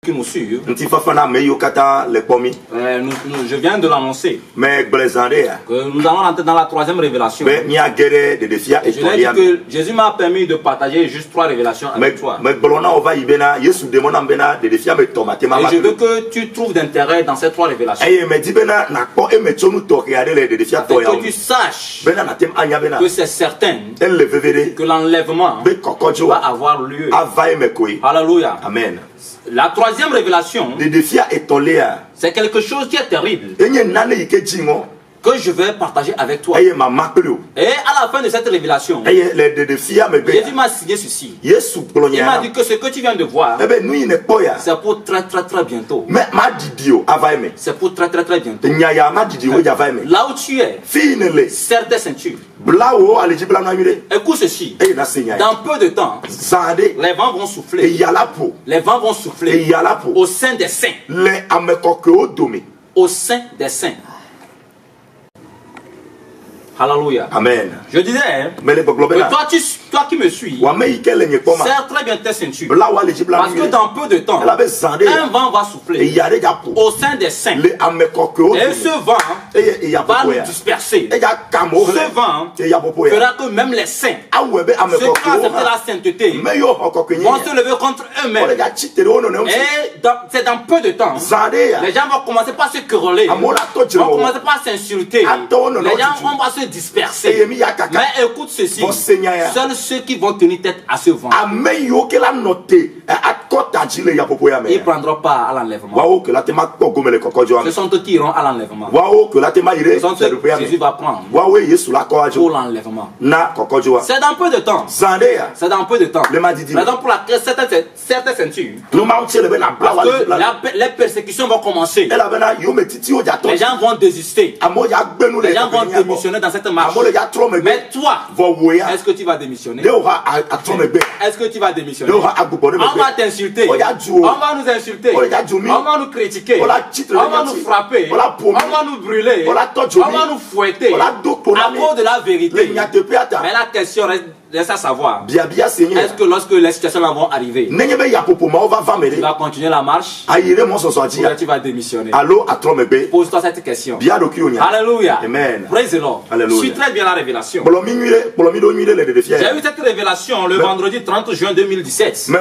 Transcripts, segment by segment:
qui nous suivent. Je viens de l'annoncer. Que nous allons rentrer dans la troisième révélation. Et je l'ai dit que Jésus m'a permis de partager juste 3 révélations avec toi. Et je veux que tu trouves d'intérêt dans ces 3 révélations. Et que tu saches que c'est certain que l'enlèvement va avoir lieu. Alléluia. Amen. La troisième révélation, c'est quelque chose qui est terrible, que je vais partager avec toi. Et à la fin de cette révélation, Jésus m'a signé ceci. Il m'a dit que ce que tu viens de voir, c'est pour très bientôt. C'est pour très bientôt. Là où tu es, serre tes ceintures. Écoute ceci. Dans peu de temps, les vents vont souffler. Les vents vont souffler au sein des saints. Au sein des saints. Alléluia. Amen. Je disais, toi qui me suis, serre très bien tes ceintures. Parce que dans peu de temps, un vent va souffler au sein des saints. Et ce vent va nous disperser. Ce vent fera que même les saints, ceux qui ont accepté la sainteté, vont se lever contre eux-mêmes. Et c'est dans peu de temps, les gens vont commencer par se quereller, vont commencer par s'insulter. Les gens vont se disperser. Mais écoute ceci, seuls ceux qui vont tenir tête à ce vent, ils ne prendront pas à l'enlèvement. Ce sont eux qui iront à l'enlèvement. Ce sont ceux que Jésus va prendre pour l'enlèvement. C'est dans peu de temps. C'est dans peu de temps. Raison pour laquelle certaines ceintures, parce que les persécutions vont commencer. Les gens vont désister. Les gens vont démissionner dans cette marche. Mais toi, est-ce que tu vas démissionner? Est-ce que tu vas démissionner? On va t'insulter. On va nous insulter. On va nous critiquer. On va nous frapper. On va nous brûler. On va nous fouetter à cause de la vérité. Mais la question reste à savoir, est-ce que lorsque les situations vont arriver, tu vas continuer la marche ou tu vas démissionner? Pose-toi cette question. Alléluia. Amen. Praise the Lord. Je suis très bien la révélation. J'ai eu cette révélation le vendredi 30 juin 2017.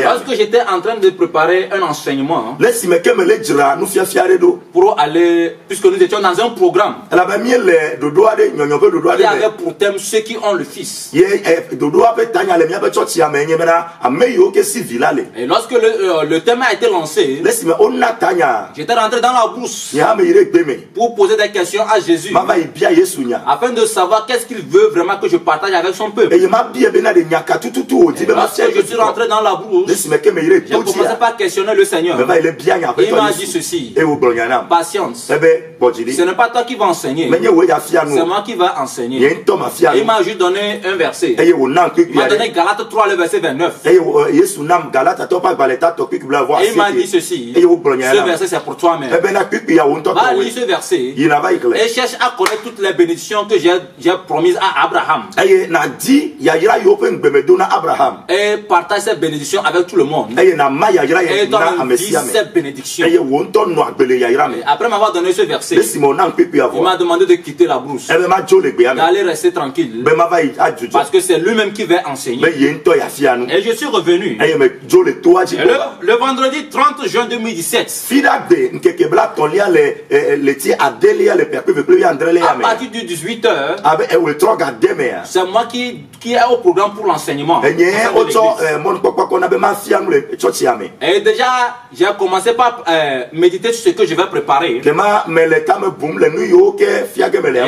Lorsque j'étais en train de préparer un enseignement pour aller, puisque nous étions dans un programme qui avait pour thème ceux qui ont le Fils. Et lorsque le thème a été lancé, j'étais rentré dans la brousse pour poser des questions à Jésus afin de savoir qu'est-ce qu'il veut vraiment que je partage avec son peuple. Et lorsque je suis rentré dans la brousse, j'ai commencé par questionner le Seigneur. Il m'a dit ceci: patience, ce n'est pas toi qui vas enseigner, c'est moi qui vais enseigner. Et il m'a juste donné un verset. Il m'a donné Galates 3, le verset 29. Et il m'a dit ceci: ce verset c'est pour toi-même. Va lire ce verset et cherche à connaître toutes les bénédictions que j'ai promises à Abraham. Et partage cette bénédiction avec tout le monde. Et toi-même dis cette bénédiction. Et après m'avoir donné ce verset, il m'a demandé de quitter la brousse, d'aller rester tranquille, parce que c'est lui-même qui va enseigner. Et je suis revenu. Et le vendredi 30 juin 2017, à partir du 18h, c'est moi qui est au programme pour l'enseignement. Et déjà, j'ai commencé par méditer sur ce que je vais préparer. Et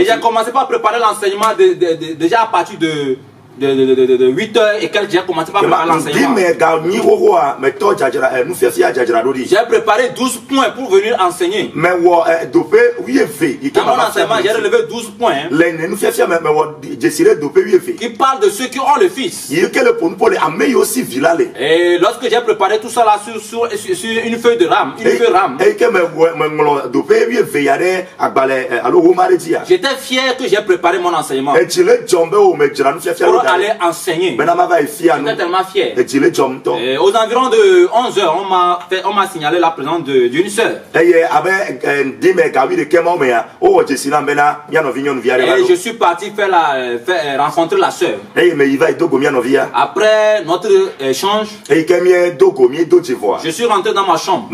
j'ai commencé par préparer l'enseignement déjà à partir de 8h et quelques, j'ai commencé par préparer l'enseignement. J'ai préparé 12 points pour venir enseigner. Dans mon enseignement, j'ai relevé 12 points qui parlent de ceux qui ont le Fils. Et lorsque j'ai préparé tout ça là sur une feuille de rame, j'étais fier que j'ai préparé mon enseignement pour aller enseigner. J'étais tellement fier. Et aux environs de 11 h, on m'a signalé la présence d'une sœur. Et je suis parti faire rencontrer la sœur. Après notre échange, je suis rentré dans ma chambre.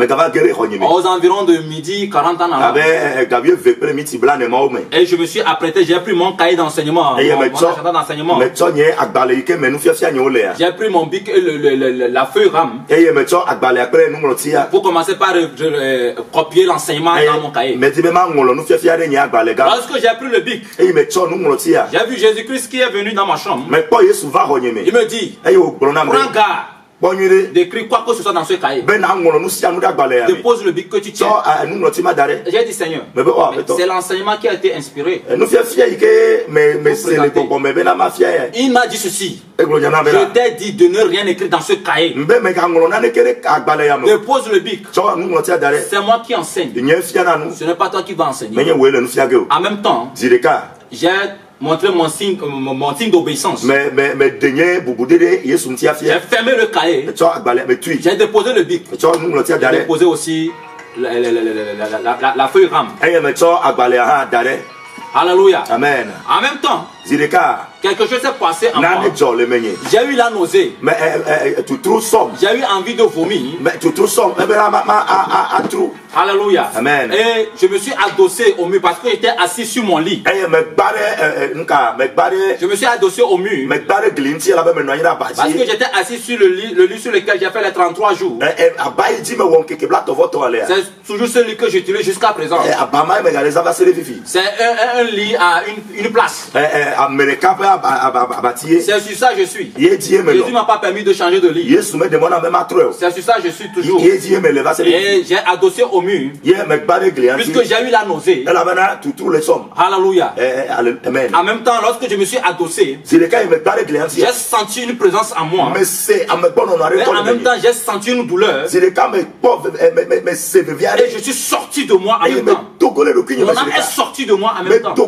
Aux environs de midi 40 ans. Et je me suis apprêté, j'ai pris mon cahier d'enseignement. J'ai pris mon bic, la feuille RAM. Pour commencer par copier l'enseignement dans mon cahier. Lorsque j'ai pris le bic, j'ai vu Jésus-Christ qui est venu dans ma chambre. Il me dit, prends garde d'écrire quoi que ce soit dans ce cahier. Dépose le bic que tu tiens. J'ai dit, Seigneur, c'est l'enseignement qui a été inspiré. Il m'a dit ceci. Je t'ai dit de ne rien écrire dans ce cahier. Dépose le bic. C'est moi qui enseigne. Ce n'est pas toi qui vas enseigner. En même temps, j'ai montré mon signe d'obéissance. J'ai fermé le cahier. J'ai déposé le bic. J'ai déposé aussi la feuille RAM. Alléluia. Amen. En même temps, quelque chose s'est passé en moi. J'ai eu la nausée. J'ai eu envie de vomir. Alléluia. Amen. Et je me suis adossé au mur parce que j'étais assis sur mon lit. Je me suis adossé au mur parce que j'étais assis sur le lit sur lequel j'ai fait les 33 jours. C'est toujours celui que j'utilise jusqu'à présent. C'est un lit à une place. C'est sur ça que je suis. Jésus ne m'a pas permis de changer de lit. C'est sur ça que je suis toujours. Et j'ai adossé au mur puisque j'ai eu la nausée. Alléluia. En même temps, lorsque je me suis adossé, j'ai senti une présence en moi. Mais en même temps, j'ai senti une douleur. Et je suis sorti de moi en même temps. Mon âme est sortie de moi en même temps. Et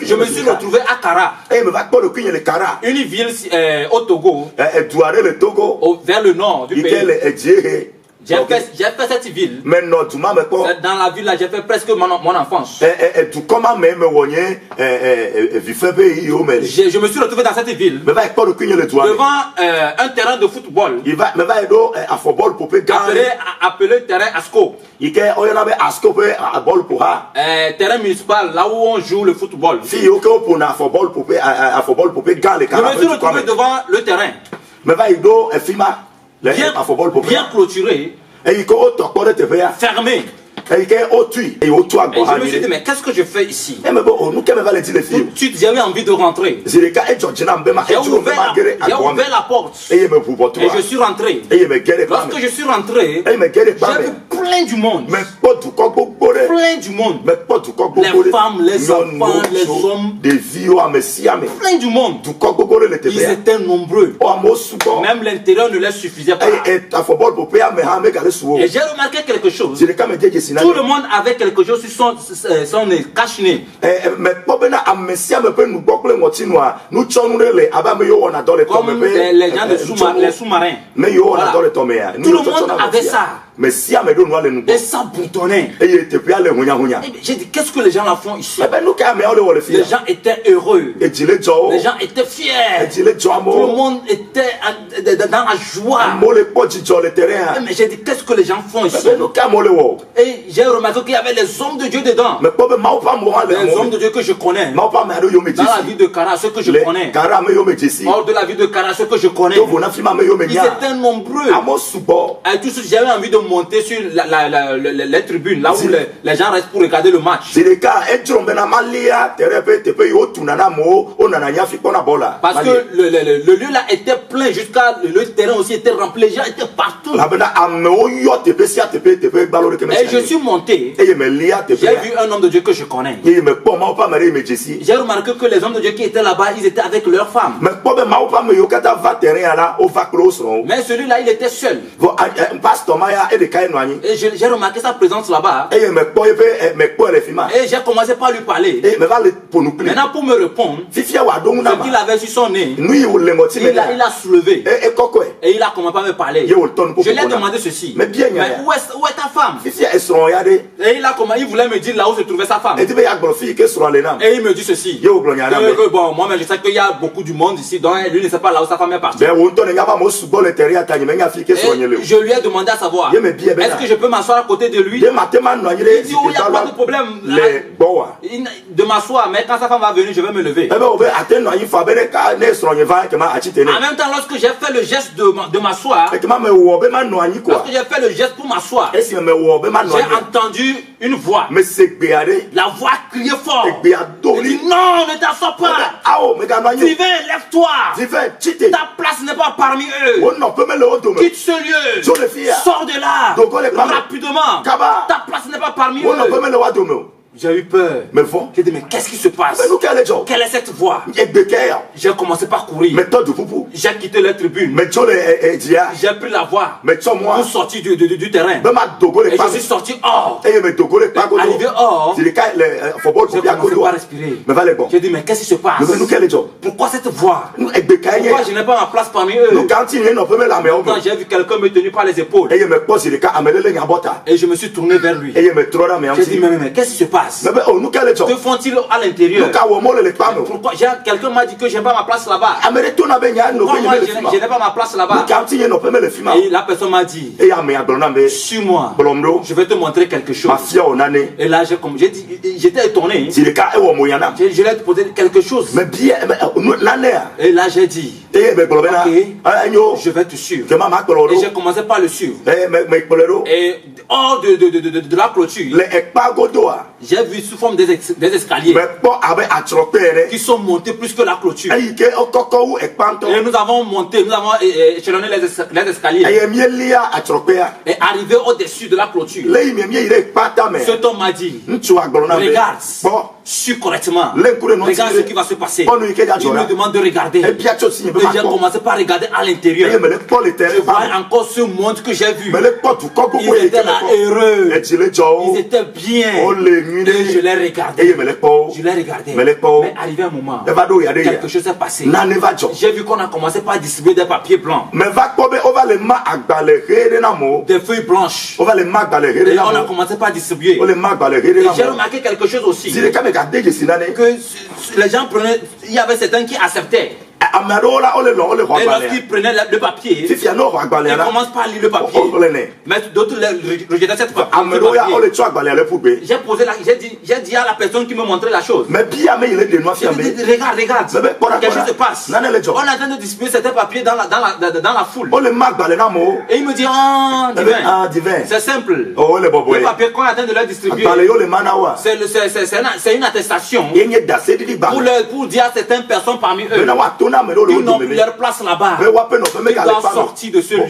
je me suis retrouvé à Kara, une ville au Togo, vers le nord du pays. J'ai fait cette ville. Dans la ville là, j'ai fait presque mon enfance. Je me suis retrouvé dans cette ville devant un terrain de football appelé terrain Asco. Terrain municipal là où on joue le football. Je me suis retrouvé devant le terrain. Bien clôturé, fermé. Et je me suis dit, mais qu'est-ce que je fais ici? J'ai eu envie de rentrer. J'ai ouvert la porte. Et je suis rentré. Lorsque je suis rentré, j'ai vu plein du monde. Plein du monde. Les femmes, les enfants, les hommes. Plein du monde. Ils étaient nombreux. Même l'intérieur ne les suffisait pas. Et j'ai remarqué quelque chose. Tout le monde avait quelque chose sur son cache-nez. Comme les gens les sous-marins. Voilà. Tout le monde avait ça. Et ça boutonnait. J'ai dit, qu'est-ce que les gens là font ici? Les gens étaient heureux. Les gens étaient fiers. Tout le monde était dans la joie. Mais j'ai dit, qu'est-ce que les gens font ici? Et j'ai remarqué qu'il y avait les hommes de Dieu dedans. Les hommes de Dieu que je connais. Dans la ville de Kara, ceux que je connais. Hors de la ville de Kara, ceux que je connais. Ils étaient nombreux. Et tout ce que j'avais envie de monter sur les tribunes, là où les gens restent pour regarder le match. Parce que le lieu là était plein, jusqu'à le terrain aussi était rempli, les gens étaient partout. Et je suis monté, j'ai vu un homme de Dieu que je connais. J'ai remarqué que les hommes de Dieu qui étaient là-bas, ils étaient avec leurs femmes. Mais celui-là, il était seul. Et j'ai remarqué sa présence là-bas. Et j'ai commencé par lui parler. Maintenant, pour me répondre, ce qu'il avait sur son nez, il a soulevé. Et il a commencé à me parler. Je lui ai demandé ceci. Mais où est ta femme? Et il voulait me dire là où se trouvait sa femme. Et il me dit ceci. Bon, moi, je sais qu'il y a beaucoup du monde ici, donc lui ne sait pas là où sa femme est partie. Je lui ai demandé à savoir, est-ce que je peux m'asseoir à côté de lui? Il dit, oh, il n'y a pas de problème de m'asseoir, mais quand sa femme va venir, je vais me lever. En même temps, lorsque j'ai fait le geste de m'asseoir, lorsque j'ai fait le geste pour m'asseoir, j'ai entendu une voix. La voix criait fort. Elle dit, non, ne t'assois pas. Divin, lève-toi. Ta place n'est pas parmi eux. Quitte ce lieu. Sors de là. Rapidement. Ta place n'est pas parmi eux. J'ai eu peur. J'ai dit, mais qu'est-ce qui se passe? Quelle est cette voix? J'ai commencé par courir. J'ai quitté la tribune. J'ai pris la voie pour sortir du terrain. Et je suis sorti hors. Arrivé hors, j'ai commencé par respirer. J'ai dit, mais qu'est-ce qui se passe? Pourquoi cette voix? Pourquoi je n'ai pas ma place parmi eux? Quand j'ai vu quelqu'un me tenir par les épaules, et je me suis tourné vers lui. J'ai dit, mais qu'est-ce qui se passe? Que font-ils à l'intérieur? Pourquoi? Quelqu'un m'a dit que je n'ai pas ma place là-bas. Pourquoi moi je n'ai pas ma place là-bas? Et la personne m'a dit, suis-moi, je vais te montrer quelque chose. Et là j'étais étonné. Je lui ai posé quelque chose. Et là j'ai dit, ok, je vais te suivre. Et j'ai commencé par le suivre. Et hors de la clôture, j'ai vu sous forme des escaliers qui sont montés plus que la clôture. Et nous avons monté, nous avons échelonné les escaliers. Et arrivé au-dessus de la clôture, cet homme m'a dit, regarde, suis correctement, regarde ce qui va se passer. Il me demande de regarder. Et j'ai commencé par regarder à l'intérieur. Je vois encore ce monde que j'ai vu. Ils étaient là heureux. Ils étaient bien. Et je l'ai regardé. Je l'ai regardé. Mais arrivé un moment, quelque chose s'est passé. J'ai vu qu'on a commencé par distribuer des papiers blancs, des feuilles blanches. Et on a commencé par distribuer. Et j'ai remarqué quelque chose aussi. Que les gens prenaient, il y avait certains qui acceptaient. Et lorsqu'ils prenaient le papier, ils commencent par lire le papier. Mais d'autres rejetaient cette papier. J'ai dit à la personne qui me montrait la chose, regarde, quelque chose se passe. On est en train de distribuer certains papiers dans la foule. Et il me dit, divin, c'est simple. Le papier qu'on est en train de leur distribuer, c'est une attestation pour dire à certaines personnes parmi eux, ils n'ont plus leur place là-bas. Ils doivent sortir de ce lieu.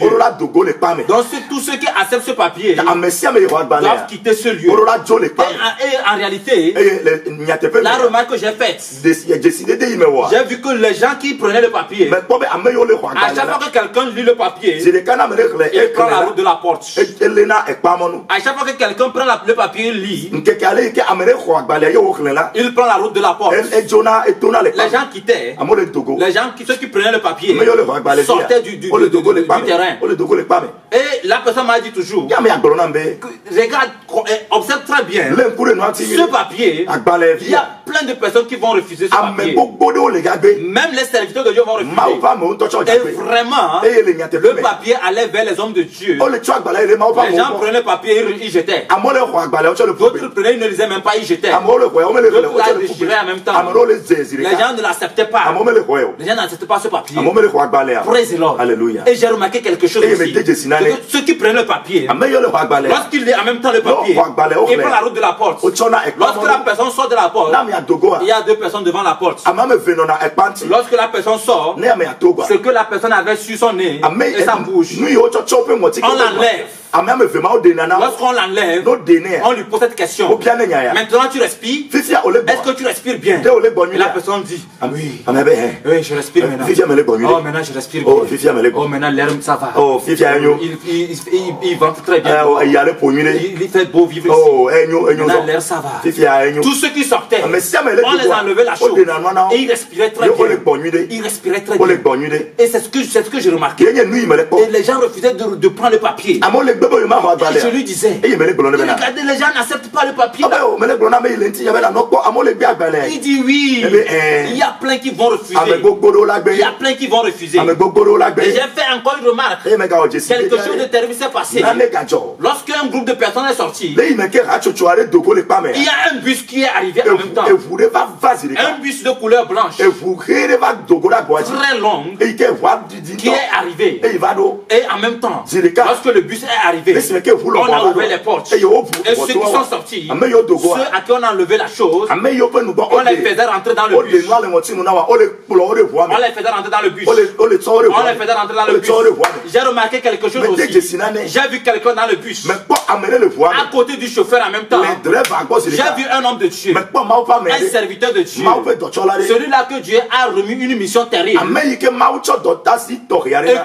Donc tous ceux qui acceptent ce papier doivent quitter ce lieu. Et en réalité, la remarque que j'ai faite, j'ai vu que les gens qui prenaient le papier, à chaque fois que quelqu'un lit le papier, il prend la route de la porte. À chaque fois que quelqu'un prend le papier et lit, il prend la route de la porte. Les gens quittaient. Ceux qui prenaient le papier sortaient du terrain. Et la personne m'a dit toujours, regarde, observe très bien ce papier. Il y a plein de personnes qui vont refuser ce papier. Même les serviteurs de Dieu vont refuser. Et vraiment, le papier allait vers les hommes de Dieu. Les gens prenaient le papier et ils jetaient. D'autres prenaient, ils ne lisaient même pas, ils jetaient. D'autres la déchiraient en même temps. Les gens ne l'acceptaient pas. Les gens n'acceptaient pas ce papier. Praise the Lord. Alléluia. Et j'ai remarqué quelque chose aussi. Ceux qui prennent le papier, lorsqu'il lit en même temps le papier, il prend la route de la porte. Lorsque la personne sort de la porte, il y a deux personnes devant la porte. Lorsque la personne sort, ce que la personne avait sur son nez et sa bouche, on l'enlève. Lorsqu'on l'enlève, on lui pose cette question. Maintenant tu respires. Est-ce que tu respires bien? Et la personne dit oui, je respire maintenant. Oh, maintenant je respire bien. Oh, maintenant l'air ça va. Il vente très bien. Il fait beau vivre ici. Maintenant l'air ça va. Tous ceux qui sortaient, on les enlevait la chose. Et ils respiraient très bien. Ils respiraient très bien. Et c'est ce que j'ai remarqué. Et les gens refusaient de prendre le papier. Et je lui disais, regardez, les gens n'acceptent pas le papier. Il dit oui, il y a plein qui vont refuser. Il y a plein qui vont refuser. Et j'ai fait encore une remarque. Quelque chose de terrible s'est passé. Lorsqu'un groupe de personnes est sorti, il y a un bus qui est arrivé en même temps. Un bus de couleur blanche, très long, qui est arrivé. Et en même temps, lorsque le bus est arrivé, on a ouvert les portes. Et ceux qui sont sortis, ceux à qui on a enlevé la chose, on les faisait rentrer dans le bus. On les faisait rentrer dans le bus. On les faisait rentrer dans le bus. J'ai remarqué quelque chose aussi. J'ai vu quelqu'un dans le bus. À côté du chauffeur en même temps. J'ai vu un homme de Dieu. Un serviteur de Dieu. Celui-là que Dieu a remis une mission terrible. Et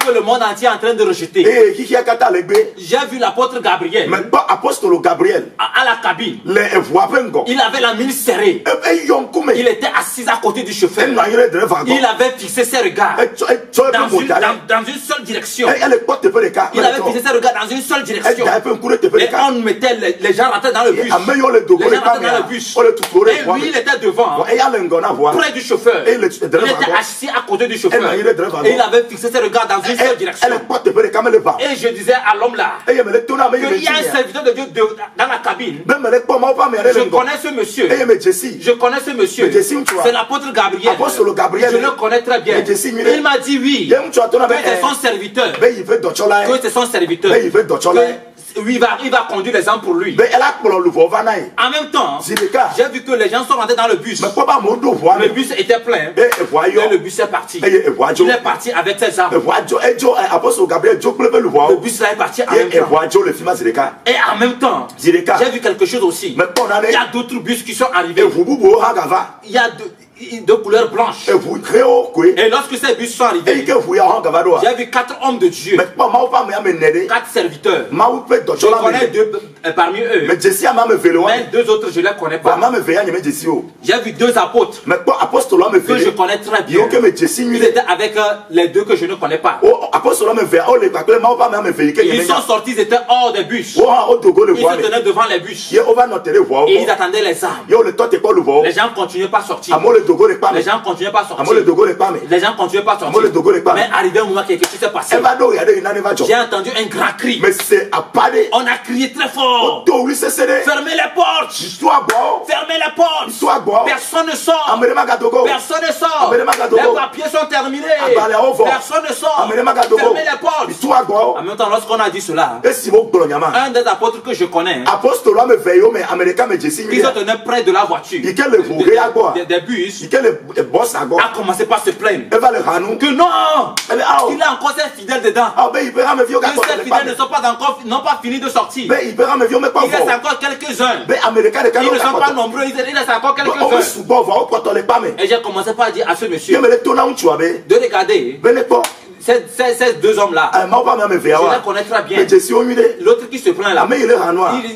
que le monde entier est en train de rejeter. J'ai vu l'apôtre Gabriel. À la cabine. Il avait la mine serrée. Il était assis à côté du chauffeur. Il avait fixé ses regards dans une seule direction. Il avait fixé ses regards dans une seule direction. Et on mettait les gens rentraient dans le bus. Les gens rentraient dans le bus. Et lui, il était devant, près du chauffeur. Il était assis à côté du chauffeur. Et il avait fixé ses regards dans une seule direction. Et je disais à l'homme là, qu'il y a un serviteur de Dieu dans la cabine. Je connais ce monsieur. Je connais ce monsieur. C'est l'apôtre Gabriel. Je le connais très bien. Il m'a dit oui, que c'est son serviteur. Que c'est son serviteur. Il va conduire les gens pour lui. En même temps, j'ai vu que les gens sont rentrés dans le bus. Le bus était plein. Et le bus est parti. Il est parti avec ses armes. Le bus là est parti en même temps. Et en même temps, j'ai vu quelque chose aussi. Il y a d'autres bus qui sont arrivés. Il y a de couleur blanche. Et lorsque ces bus sont arrivés, j'ai vu 4 hommes de Dieu, 4 serviteurs. Je connais 2 parmi eux, mais 2 autres je ne les connais pas. J'ai vu 2 apôtres que je connais très bien. Ils étaient avec les 2 que je ne connais pas. Ils sont sortis, ils étaient hors des bus. Ils se tenaient devant les bus. Et ils attendaient les armes. Les gens continuaient pas à sortir. Les gens continuaient pas à sortir. Les gens continuaient pas à sortir. Mais arrivé un moment, quelque chose s'est passé. J'ai entendu un grand cri. On a crié très fort. Fermez les portes. Fermez les portes. Personne ne sort. Personne ne sort. Les papiers sont terminés. Personne ne sort. Fermez les portes. En même temps, lorsqu'on a dit cela, un des apôtres que je connais, qui se tenait près de la voiture, des bus, a commencé par se plaindre que non, il a encore ses fidèles dedans. Que ces fidèles n'ont pas fini de sortir. Il reste encore quelques-uns. Ils ne sont pas nombreux, il reste encore quelques-uns. Et j'ai commencé par dire à ce monsieur de regarder ces 2 hommes-là. Je les connais très bien. L'autre qui se plaint là,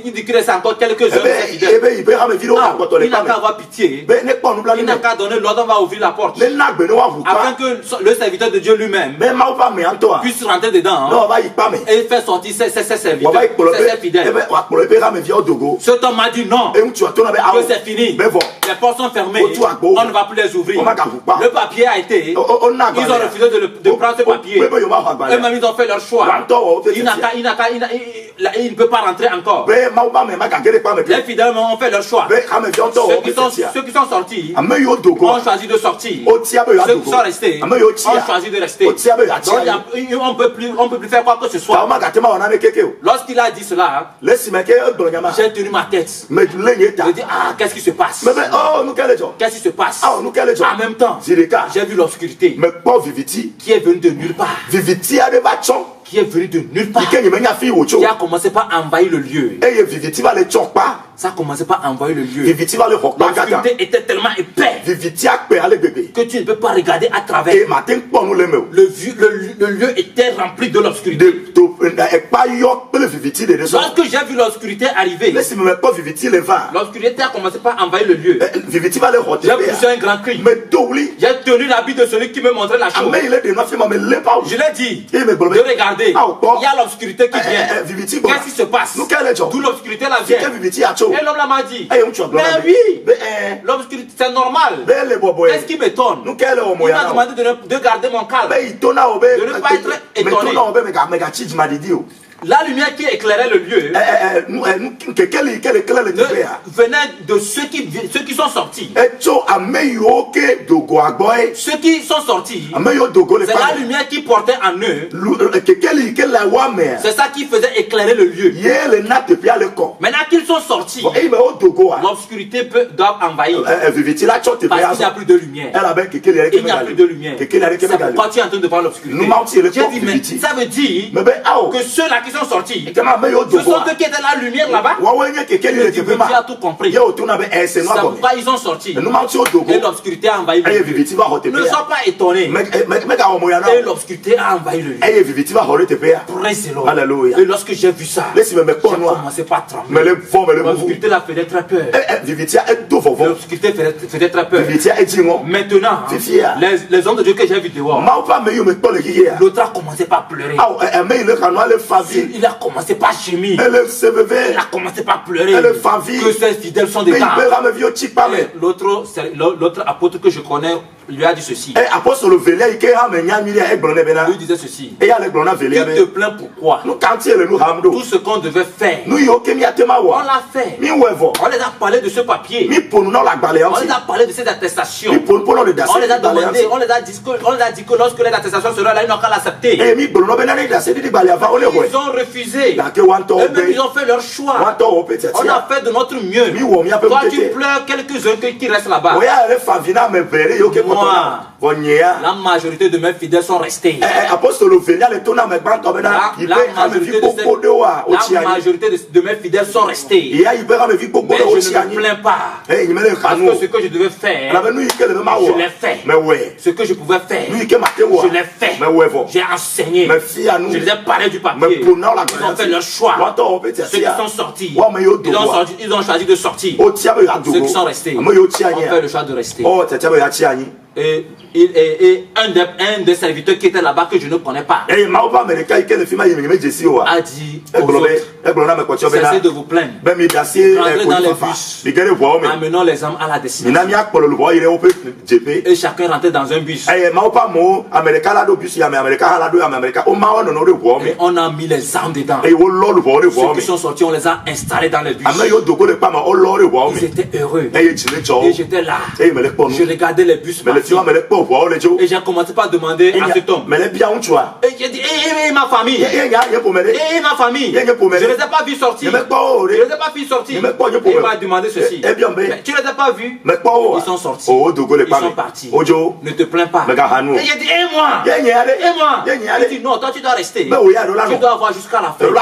il dit qu'il reste encore quelques-uns. Il n'a qu'à avoir pitié. Il n'a qu'à donner l'ordre, on va ouvrir la porte. Afin que le serviteur de Dieu lui-même puisse rentrer dedans et faire sortir ses serviteurs, ses fidèles. Cet homme m'a dit non, que c'est fini. Les portes sont fermées, on ne va plus les ouvrir. Le papier a été, ils ont refusé de prendre ce papier. Eux-mêmes ils ont fait leur choix. Il ne peut pas rentrer encore. Les fidèles ont fait leur choix. Ceux qui sont sortis ont choisi de sortir. Ceux qui sont restés ont choisi de rester. Donc on peut plus faire quoi que ce soit. Lorsqu'il a dit cela, j'ai tenu ma tête. Je dis qu'est-ce qui se passe? Qu'est-ce qui se passe? En même temps, j'ai vu l'obscurité qui est venue de nulle part. qui est venu de nulle part, qui a commencé par envahir le lieu. Ça a commencé par envahir le lieu. L'obscurité était tellement épais que tu ne peux pas regarder à travers. Le lieu était rempli de l'obscurité. Lorsque j'ai vu l'obscurité arriver, l'obscurité a commencé par envahir le lieu. J'ai poussé un grand cri. J'ai tenu l'habit de celui qui me montrait la chose. Je l'ai dit de regarder. Il y a l'obscurité qui vient. Qu'est-ce qui se passe? D'où l'obscurité la vient. Et l'homme là m'a dit, mais oui, l'obscurité c'est normal. Qu'est-ce qui m'étonne? Il m'a demandé de garder mon calme, de ne pas être étonné. La lumière qui éclairait le lieu venait de ceux qui sont sortis. Ceux qui sont sortis, c'est la lumière qui portait en eux. C'est ça qui faisait éclairer le lieu. Maintenant qu'ils sont sortis, l'obscurité doit envahir. Parce qu'il n'y a plus de lumière. Il n'y a plus de lumière. C'est pourquoi tu es en train de voir l'obscurité. J'ai dit, mais ça veut dire que ceux-là qui sont sortis, ce sont ceux qui étaient la lumière là-bas. Tu as tout compris. C'est pourquoi ils sont sortis. Et l'obscurité a envahi le lieu. Ne sois pas étonné. Et l'obscurité a envahi le lieu. Praise the Lord. Et lorsque j'ai vu ça, j'ai commencé par trembler. L'obscurité la faisait très peur. L'obscurité faisait très peur. Maintenant, les hommes de Dieu que j'ai vu dehors, l'autre a commencé par pleurer. Il a commencé par gémir. Il a commencé par pleurer. Que ses fidèles sont des gars. L'autre apôtre que je connais lui a dit ceci. Il disait ceci. Tu te plains pourquoi? Tout ce qu'on devait faire, on l'a fait. On les a parlé de ce papier. On les a parlé de ces attestations. On les a demandé, on les a dit que lorsque les attestations seront là, ils n'ont qu'à l'accepter. Ils ont refusé. Et même ils ont fait leur choix. On a fait de notre mieux. Toi tu pleures quelques-uns qui restent là-bas. Moi, la majorité de mes fidèles sont restés. La majorité de mes fidèles sont restés. Mais je ne me plains pas. Parce que ce que je devais faire, je l'ai fait. Ce que je pouvais faire, je l'ai fait. J'ai enseigné. Je les ai parlé du papier. Ils ont fait leur choix. Ceux qui sont sortis, ils ont choisi de sortir. Ceux qui sont restés ont fait le choix de rester. Et un des serviteurs qui était là-bas que je ne connais pas a dit aux autres, cessez de vous plaindre, rentrez dans les bus, amenons les âmes à la destination. Et chacun rentrait dans un bus. Et on a mis les âmes dedans. Ceux qui sont sortis, on les a installés dans les bus. Ils étaient heureux. Et j'étais là. Je regardais les bus partir. Et j'ai commencé par demander à cet homme. Et j'ai dit, ma famille. Ma famille. Je ne les ai pas vus sortir. Et il m'a demandé ceci. Tu ne les as pas vus? Ils sont sortis. Ils sont partis. Ne te plains pas. Et j'ai dit, moi. Il dit, non, toi tu dois rester. Tu dois voir jusqu'à la fin. Tu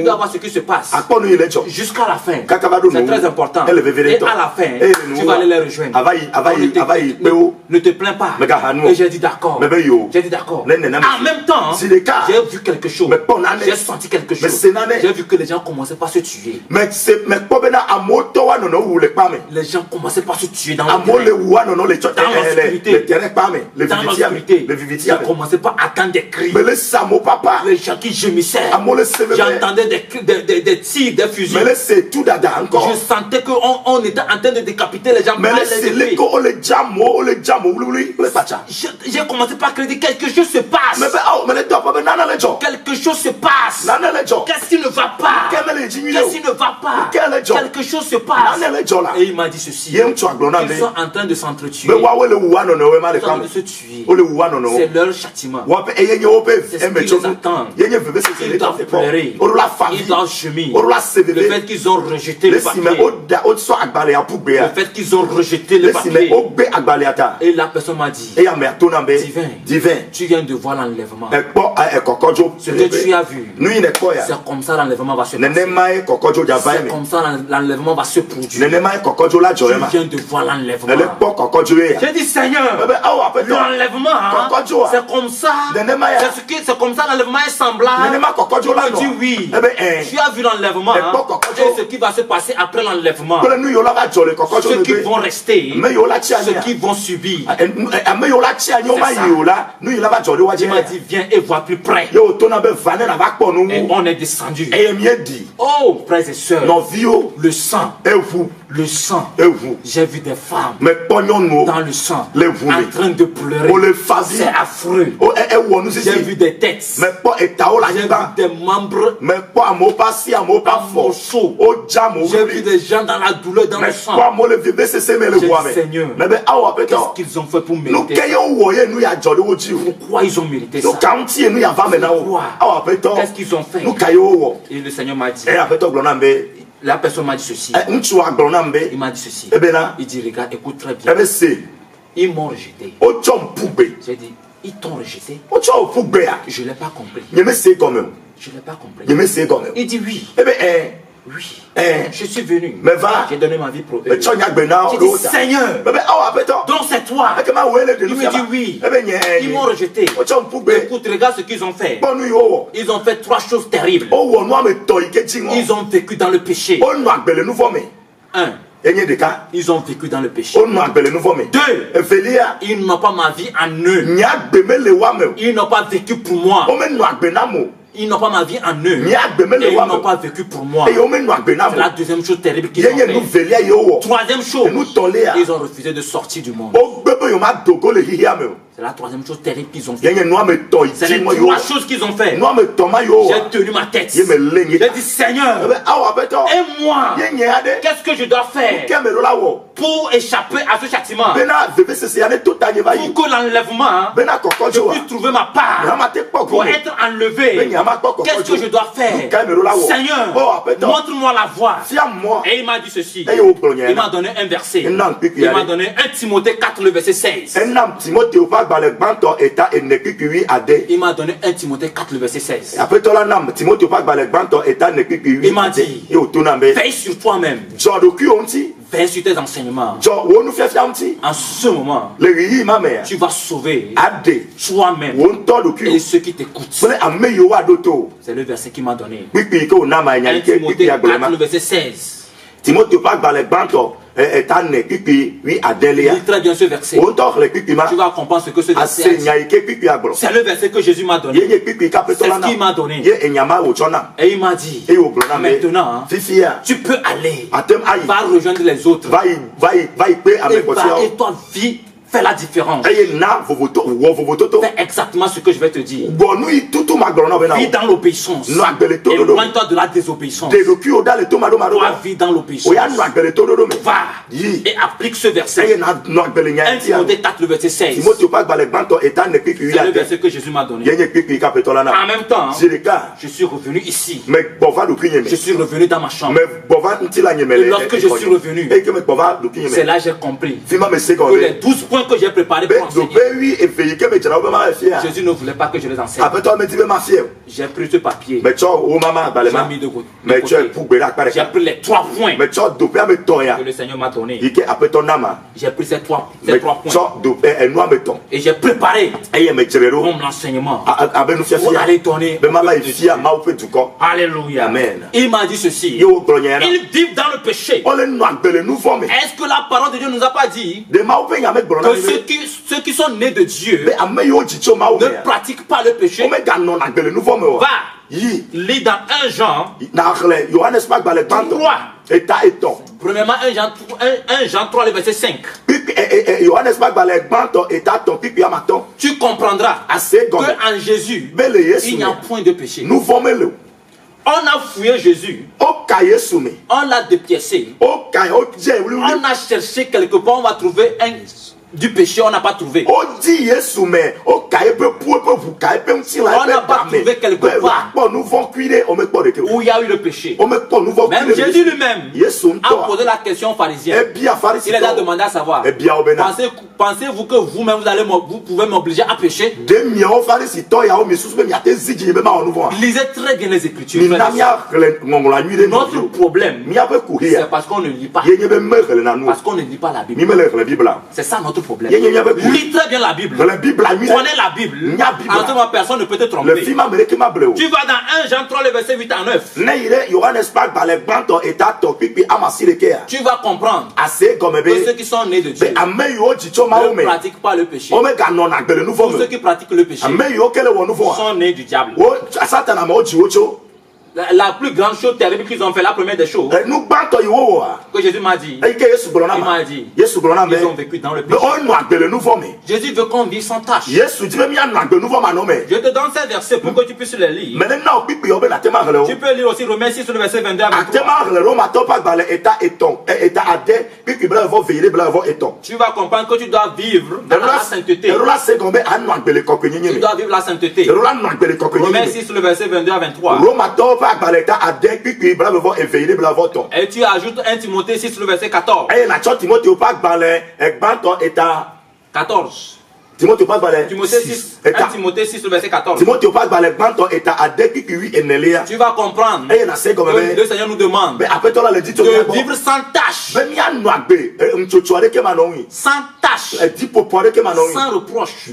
dois voir ce qui se passe. Jusqu'à la fin. C'est très important. Et à la fin, tu vas aller les rejoindre. Ne te plains pas. Et j'ai dit d'accord. J'ai dit d'accord. En même temps, j'ai vu quelque chose. J'ai senti quelque chose. J'ai vu que les gens commençaient pas à se tuer. Les gens commençaient pas à se tuer dans l'obscurité. Dans l'obscurité. J'ai commencé par attendre des cris. Les gens qui gémissaient. J'entendais des tirs, des fusils. Je sentais qu'on était en train de décapiter les gens. J'ai commencé par créer quelque chose se passe. Quelque chose se passe. Qu'est-ce qui ne va pas? Qu'est-ce qui ne va pas? Quelque chose se passe. Et il m'a dit ceci. Ils sont en train de s'entretuer. Ils sont en train de se tuer. C'est leur châtiment. C'est ce qui les attend. Ils doivent pleurer. Ils doivent gémir. Le fait qu'ils ont rejeté le papier. Le fait qu'ils ont rejeté le papier. Et la personne m'a dit, divin, tu viens de voir l'enlèvement. Ce que tu as vu, c'est comme ça l'enlèvement va se passer. C'est comme ça l'enlèvement va se produire. Tu viens de voir l'enlèvement. J'ai dit, Seigneur, l'enlèvement, c'est comme ça. C'est comme ça l'enlèvement est semblable. Il dit oui. Tu as vu l'enlèvement. Et ce qui va se passer après l'enlèvement. Ceux qui vont rester, ceux qui vont subir. Il m'a dit, viens et vois plus près. Et on est descendu. Oh, frères et sœurs, le sang. Le sang. J'ai vu des femmes dans le sang en train de pleurer. C'est affreux. J'ai vu des têtes. J'ai vu des membres en morceaux. J'ai vu des gens dans la douleur, dans le sang. J'ai dit, Seigneur, qu'est-ce qu'ils ont fait pour mériter ça? Pourquoi ils ont mérité ça? Qu'est-ce qu'ils ont fait? Et le Seigneur m'a dit, la personne m'a dit ceci. Il m'a dit ceci. Il dit, regarde, écoute très bien. Ils m'ont rejeté. J'ai dit, ils t'ont rejeté. Je ne l'ai pas compris. Je ne l'ai pas compris. Il dit oui. Oui, je suis venu. J'ai donné ma vie pour eux. J'ai dit, Seigneur, donc c'est toi. Il me dit oui. Ils m'ont rejeté. Écoute, regarde ce qu'ils ont fait. Ils ont fait 3 choses terribles. Ils ont vécu dans le péché. 1. Ils ont vécu dans le péché. 2. Ils n'ont pas ma vie en eux. Ils n'ont pas vécu pour moi. Ils n'ont pas ma vie en eux. Et ils n'ont pas vécu pour moi. C'est la deuxième chose terrible qu'ils ont fait. Troisième chose, ils ont refusé de sortir du monde. C'est la troisième chose terrible qu'ils ont fait. C'est les 3 choses qu'ils ont fait. J'ai tenu ma tête. J'ai dit, Seigneur, et moi, qu'est-ce que je dois faire pour échapper à ce châtiment? Pour que l'enlèvement, je puisse trouver ma part, pour être enlevé. Qu'est-ce que je dois faire? Seigneur, montre-moi la voie. Et il m'a dit ceci. Il m'a donné un verset. Il m'a donné 1 Timothée 4, le verset 16. Il m'a donné 1 Timothée 4, le verset 16. Il m'a dit, veille sur toi-même. Veille sur tes enseignements. En ce moment, tu vas sauver toi-même et ceux qui t'écoutent. C'est le verset qu'il m'a donné. 1 Timothée 4, le verset 16. Lis très bien ce verset. Tu vas comprendre ce que ce verset a dit. C'est le verset que Jésus m'a donné. C'est ce qu'il m'a donné. Et il m'a dit, maintenant, tu peux aller. Va rejoindre les autres. Et toi, vis. Fais la différence. Fais exactement ce que je vais te dire. Vis dans l'obéissance. Éloigne-toi de la désobéissance. Toi, vis dans l'obéissance. Va et applique ce verset. 1 Timothée 4, le verset 16. C'est le verset que Jésus m'a donné. En même temps, je suis revenu ici. Je suis revenu dans ma chambre. Et lorsque je suis revenu, c'est là que j'ai compris que les 12 points que j'ai préparé pour enseigner, Jésus ne voulait pas que je les enseigne. J'ai pris ce papier, j'ai mis de côté. J'ai pris les 3 points que le Seigneur m'a donné. J'ai pris ces 3 points et j'ai préparé comme l'enseignement pour aller donner. Alléluia. Amen. Il m'a dit ceci. Ils vivent dans le péché. Est-ce que la parole de Dieu ne nous a pas dit que ceux qui sont nés de Dieu ne pratiquent pas le péché? Va, lis dans 1 Jean 3. Premièrement, 1 Jean 3, le verset 5. Tu comprendras qu'en Jésus, il n'y a point de péché. On a fouillé Jésus. On l'a dépiécé. On a cherché quelque part, on va trouver du péché, on n'a pas trouvé. On n'a pas trouvé quelque part où il y a eu le péché. Même Jésus lui-même a posé la question aux pharisiens. Il les a demandé à savoir, pensez-vous que vous-même vous pouvez m'obliger à pécher? Lisez très bien les Écritures. Notre problème, c'est parce qu'on ne lit pas. Parce qu'on ne lit pas la Bible. C'est ça notre problème. Lis très bien la Bible. Prenez la Bible. En ce moment, personne ne peut te tromper. Tu vas dans 1 Jean 3, le verset 8 à 9. Tu vas comprendre que ceux qui sont nés de Dieu ne pratiquent pas le péché. Pour ceux qui pratiquent le péché sont nés du diable. La plus grande chose terrible qu'ils ont fait, la première des choses que Jésus m'a dit, il m'a dit, ils ont vécu dans le péché. Jésus veut qu'on vive sans tâche. Je te donne ces versets pour que tu puisses les lire. Tu peux lire aussi Romains 6 sur le verset 22 à 23. Tu vas comprendre que tu dois vivre dans la sainteté. Tu dois vivre la sainteté. Romains 6 sur le verset 22 à 23. Et tu ajoutes 1 Timothée 6 le verset 14. 14. Timothée 6, 1 Timothée 6 le verset 14. Tu vas comprendre que le Seigneur nous demande de vivre sans tâche. Sans tâche. Sans reproche.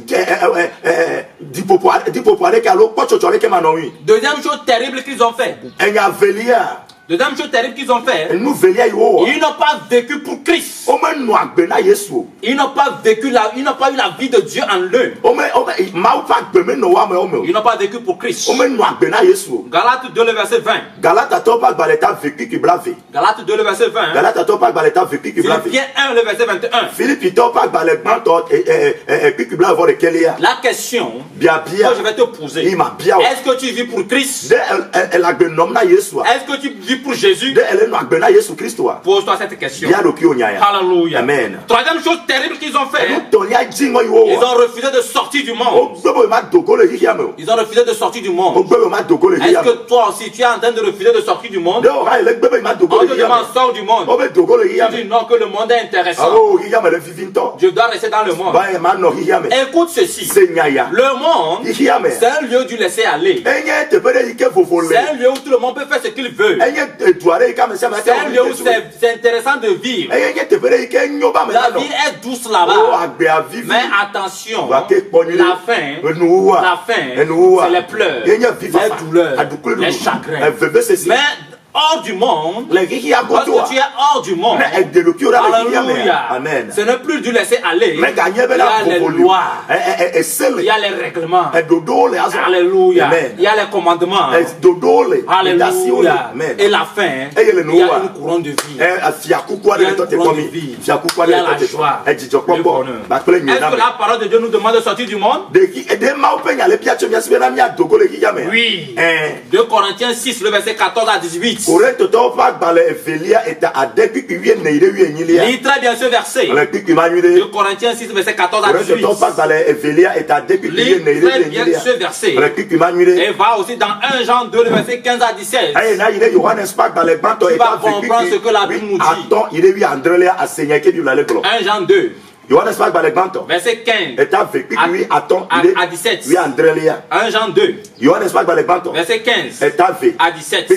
Deuxième chose terrible qu'ils ont fait. Deuxième chose terrible qu'ils ont fait, ils n'ont pas vécu pour Christ. Ils n'ont pas vécu eu la vie de Dieu en eux. Ils n'ont pas vécu pour Christ. Galates 2 le verset 20. Galates 2 le verset 20. Philippiens 1 le verset 21. La question que je vais te poser, est-ce que tu vis pour Christ? Est-ce que tu vis pour Jésus? Pose-toi cette question. Alléluia. Amen. Troisième chose terrible qu'ils ont fait, ils ont refusé de sortir du monde. Ils ont refusé de sortir du monde. Est-ce que toi aussi tu es en train de refuser de sortir du monde? On te demande sors du monde. Tu dis non, que le monde est intéressant. Je dois rester dans le monde. Écoute ceci. Le monde, c'est un lieu du laisser aller. C'est un lieu où tout le monde peut faire ce qu'il veut. C'est un lieu où c'est intéressant de vivre. La vie est douce là-bas. Mais attention, la faim, c'est les pleurs, les douleurs, les chagrins. Mais hors du monde, parce que tu es hors du monde, alléluia, ce n'est plus du laisser aller. Il y a les lois, il y a les règlements, alléluia, il y a les commandements, alléluia, et la fin, il y a une couronne de vie, il y a la joie, le bonheur. Est-ce que la parole de Dieu nous demande de sortir du monde? Oui. 2 Corinthiens 6, le verset 14 à 18. Lis très bien ce verset. 2 Corinthiens 6, verset 14 à 18. Lis très bien ce verset. Et va aussi dans 1 Jean 2, le verset 15 à 17. Tu vas comprendre ce que la Bible nous dit. 1 Jean 2. Verset 15 à 17. 1 Jean 2. Verset 15 à 17.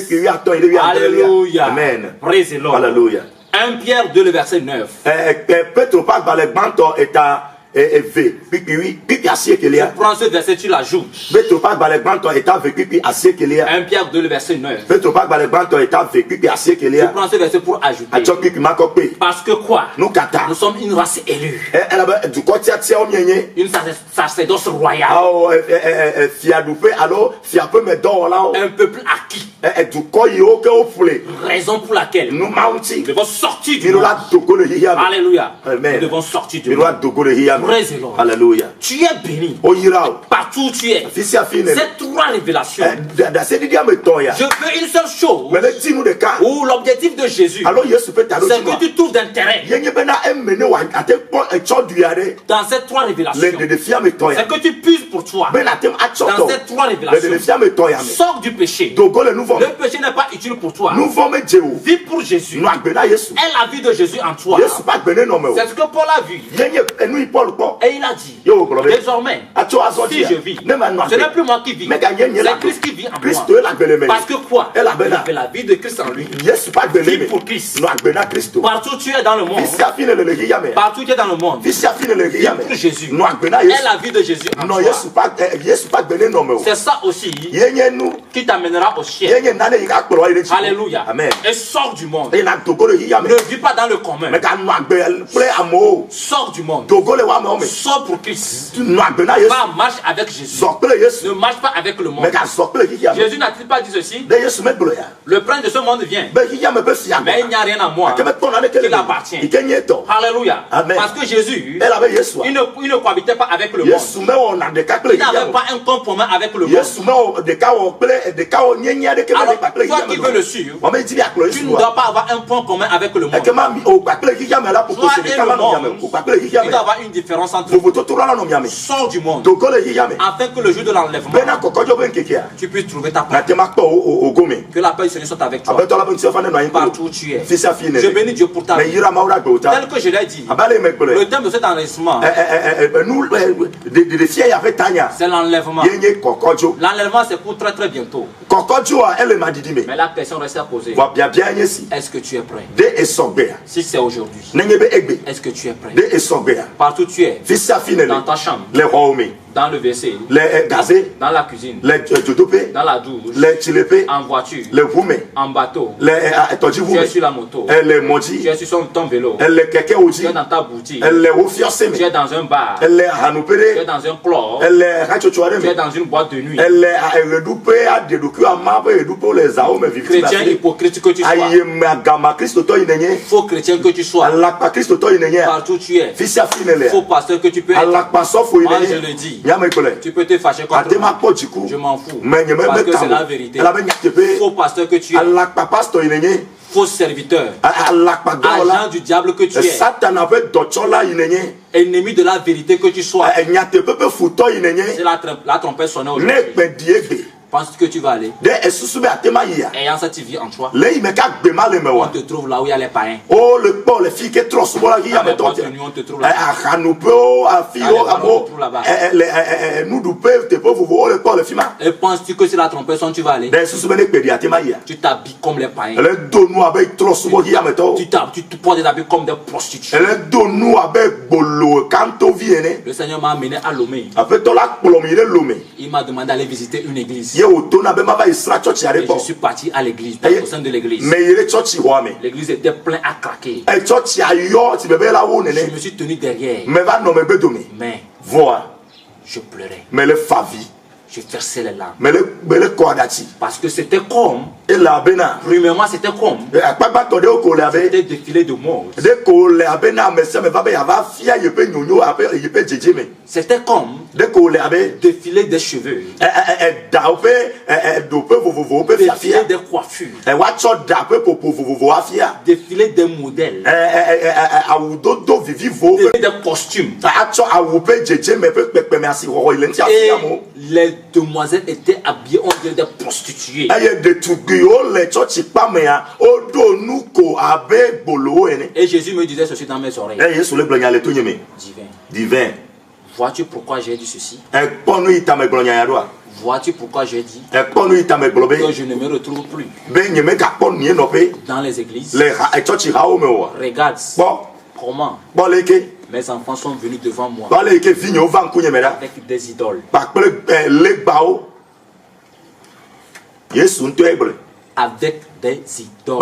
Alléluia. Amen. Praise the Lord. Alléluia. 1 Pierre 2, le verset 9. Tu prends ce verset, tu l'ajoutes. 1 Pierre 2, le verset 9. Tu prends ce verset pour ajouter. Parce que quoi? Nous sommes une race élue. Une sacerdoce royale. Un peuple acquis. Raison pour laquelle nous devons sortir du monde. Alléluia. Nous devons sortir du monde. Praise the Lord. Alléluia. Tu es béni. Partout où tu es. Ces trois révélations. Je veux une seule chose. Où l'objectif de Jésus, c'est que tu trouves d'intérêt dans ces trois révélations. C'est que tu puisses pour toi dans ces trois révélations. Sors du péché. Le péché n'est pas utile pour toi. Vis pour Jésus. Aie la vie de Jésus en toi. C'est ce que Paul a vu. Et il a dit, désormais, si je vis, ce n'est plus moi qui vis, c'est Christ qui vit en moi. Parce que quoi? Il avait la vie de Christ en lui. Vis pour Christ. Partout tu es dans le monde. Partout tu es dans le monde. Vis pour Jésus. Aie la vie de Jésus en toi. C'est ça aussi qui t'amènera au ciel. Alléluia. Amen. Et sors du monde. Ne vis pas dans le commun. Sors du monde. Sors pour Christ. Va marche avec Jésus. Ne marche pas avec le monde. Jésus n'a-t-il pas dit ceci? Le prince de ce monde vient. Mais il n'y a rien à moi qui l'appartient. Alléluia. Parce que Jésus, il ne cohabitait pas avec le monde. Il n'avait pas un compte commun avec le monde. Alors, toi qui veux le suivre, tu ne dois pas avoir un point commun avec le monde. Toi et le monde, il doit avoir une différence entre vous. Sors du monde, afin que le jour de l'enlèvement, tu puisses trouver ta part. Que la paix du Seigneur soit avec toi. Partout où tu es. Je bénis Dieu pour ta vie. Tel que je l'ai dit, le thème de cet enregistrement, c'est l'enlèvement. L'enlèvement, c'est pour très très bientôt. Mais la question reste à poser. Est-ce que tu es prêt? Si c'est aujourd'hui, est-ce que tu es prêt? Partout où tu es, dans ta chambre, dans le WC, dans la cuisine, dans la douche, en voiture, en bateau, tu es sur la moto, tu es sur ton vélo, tu es dans ta boutique, tu es dans un bar, tu es dans un club, tu es dans une boîte de nuit. Chrétien hypocrite que tu sois, faux chrétien que tu sois, partout tu es, faux pasteur que tu peux être, moi je le dis, tu peux te fâcher contre moi, je m'en fous, parce que c'est la vérité. Faux pasteur que tu es, faux serviteur, agent du diable que tu es, ennemi de la vérité que tu sois, c'est la trompette sonnée aujourd'hui. Penses que tu vas aller ayant cette vie en toi? On te trouve là où il y a les païens. Oh, le port, les filles qui trop souvent là, on te trouve là. Et penses-tu que si la trompette sonne, tu vas aller? Tu t'habilles comme les païens. Tu te portes des habits comme des prostituées. Le Seigneur m'a amené à Lomé. Il m'a demandé d'aller visiter une église. Et je suis parti à l'église, au sein de l'église. L'église était pleine à craquer. Je me suis tenu derrière. Mais je pleurais. Je versais les larmes. Parce que c'était comme, premièrement c'était comme, c'était défilé de mode. C'était comme défilé des cheveux, défilé des coiffures, défilé des modèles, défilé des costumes. Et les demoiselles étaient habillées, on dirait des prostituées. Et Jésus me disait ceci dans mes oreilles. Divin. Vois-tu pourquoi j'ai dit ceci? Vois-tu pourquoi j'ai dit que je ne me retrouve plus dans les églises? Regarde comment mes enfants sont venus devant moi avec des idoles. Avec des idoles.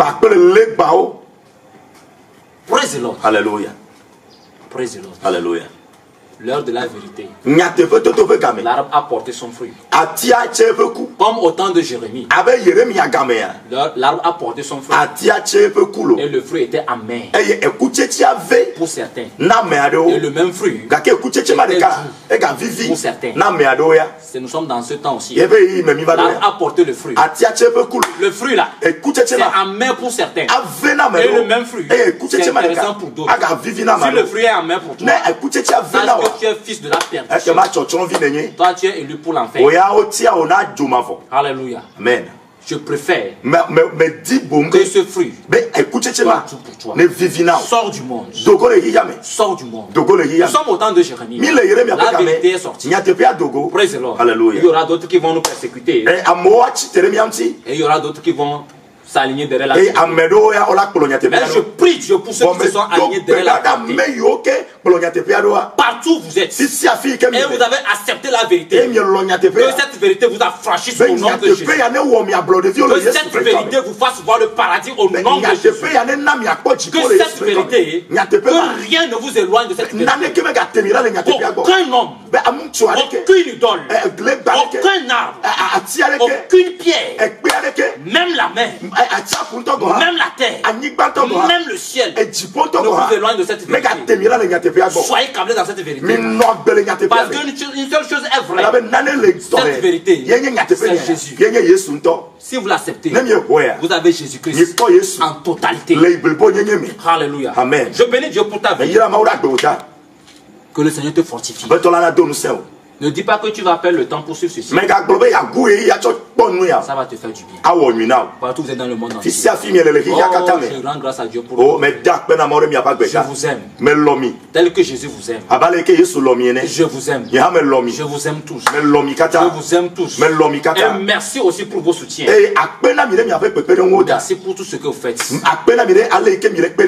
Praise the Lord. Alléluia. Praise the Lord. Alléluia. l'heure de la vérité, l'arbre a porté son fruit. Comme au temps de Jérémie, l'arbre a porté son fruit. Et le fruit était amer pour certains. Et le même fruit était doux pour certains. Nous sommes dans ce temps aussi. L'arbre a porté le fruit. Le fruit là, c'est amer pour certains. Et le même fruit, c'est intéressant pour d'autres. Si le fruit est amer pour toi, sache que tu es fils de la perdition. Toi, tu es élu pour l'enfer. Alléluia. Amen. Je préfère que ce fruit soit tout pour toi. Sors du monde. Sors du monde. Nous sommes au temps de Jérémie. La vérité est sortie. Praise the Lord. Il y aura d'autres qui vont nous persécuter. Et il y aura d'autres qui vont s'aligner derrière la vérité. Mais je prie Dieu pour ceux qui se sont alignés derrière la vérité. Partout où vous êtes, et vous avez accepté la vérité, que cette vérité vous affranchisse au nom de Jésus. Que cette vérité vous fasse voir le paradis au nom de Jésus. Que cette vérité, que rien ne vous éloigne de cette vérité. Aucun homme, aucune idole, aucun arbre, aucune pierre, même la mer, même la terre, même le ciel ne vous éloigne de cette vérité. Soyez câblés dans cette vérité. Parce qu'une seule chose est vraie. Cette vérité, c'est Jésus. Si vous l'acceptez, vous avez Jésus-Christ en totalité. Alléluia. Amen. Je bénis Dieu pour ta vie. Que le Seigneur te fortifie. Ne dis pas que tu vas perdre le temps pour suivre ceci. Ça va te faire du bien. Partout où vous êtes dans le monde entier. Je rends grâce à Dieu pour vous. Je vous aime. Tel que Jésus vous aime. Je vous aime. Je vous aime tous. Je vous aime tous. Et merci aussi pour vos soutiens. Merci pour tout ce que vous faites.